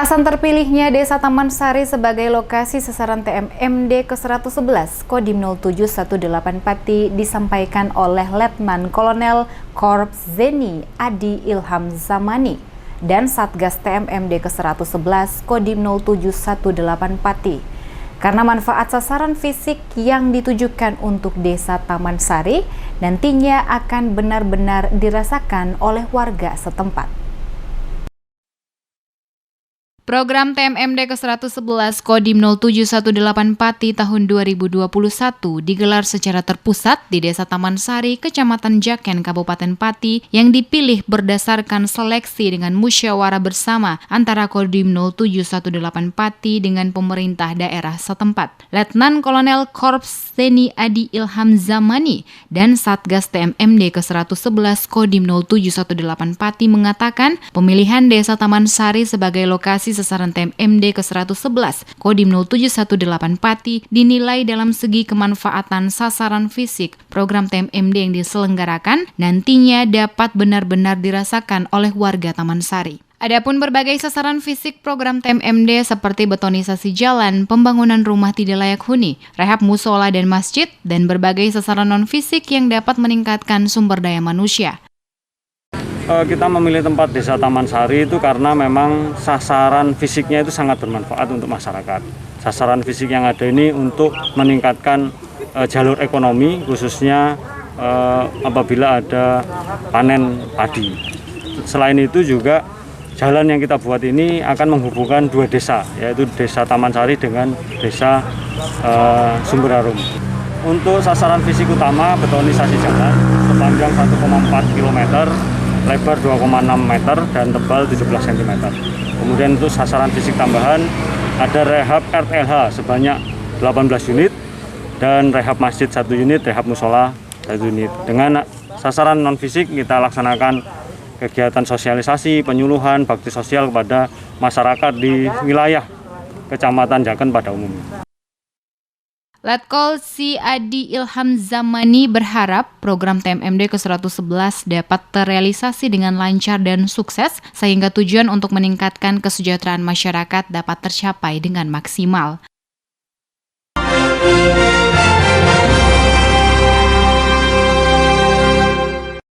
Alasan terpilihnya Desa Taman Sari sebagai lokasi sasaran TMMD ke-111 Kodim 0718 Pati disampaikan oleh Letnan Kolonel Korps Zeni Adi Ilham Zamani dan Satgas TMMD ke-111 Kodim 0718 Pati. Karena manfaat sasaran fisik yang ditujukan untuk Desa Taman Sari nantinya akan benar-benar dirasakan oleh warga setempat. Program TMMD ke-111 Kodim 0718 Pati tahun 2021 digelar secara terpusat di Desa Taman Sari, Kecamatan Jaken, Kabupaten Pati yang dipilih berdasarkan seleksi dengan musyawarah bersama antara Kodim 0718 Pati dengan pemerintah daerah setempat. Letnan Kolonel Korps Zeni Adi Ilham Zamani dan Satgas TMMD ke-111 Kodim 0718 Pati mengatakan pemilihan Desa Taman Sari sebagai lokasi sasaran TMMD ke-111 Kodim 0718 Pati dinilai dalam segi kemanfaatan sasaran fisik program TMMD yang diselenggarakan nantinya dapat benar-benar dirasakan oleh warga Taman Sari. Adapun berbagai sasaran fisik program TMMD seperti betonisasi jalan, pembangunan rumah tidak layak huni, rehab musola dan masjid, dan berbagai sasaran non-fisik yang dapat meningkatkan sumber daya manusia. Kita memilih tempat Desa Taman Sari itu karena memang sasaran fisiknya itu sangat bermanfaat untuk masyarakat. Sasaran fisik yang ada ini untuk meningkatkan jalur ekonomi, khususnya apabila ada panen padi. Selain itu juga jalan yang kita buat ini akan menghubungkan dua desa, yaitu Desa Taman Sari dengan Desa Sumber Harum. Untuk sasaran fisik utama, betonisasi jalan sepanjang 1,4 km, lebar 2,6 meter dan tebal 17 cm. Kemudian untuk sasaran fisik tambahan ada rehab RLH sebanyak 18 unit dan rehab masjid 1 unit, rehab musola 1 unit. Dengan sasaran non fisik kita laksanakan kegiatan sosialisasi, penyuluhan, bakti sosial kepada masyarakat di wilayah Kecamatan Jaken pada umumnya. Letkol Si Adi Ilham Zamani berharap program TMMD ke-111 dapat terrealisasi dengan lancar dan sukses sehingga tujuan untuk meningkatkan kesejahteraan masyarakat dapat tercapai dengan maksimal.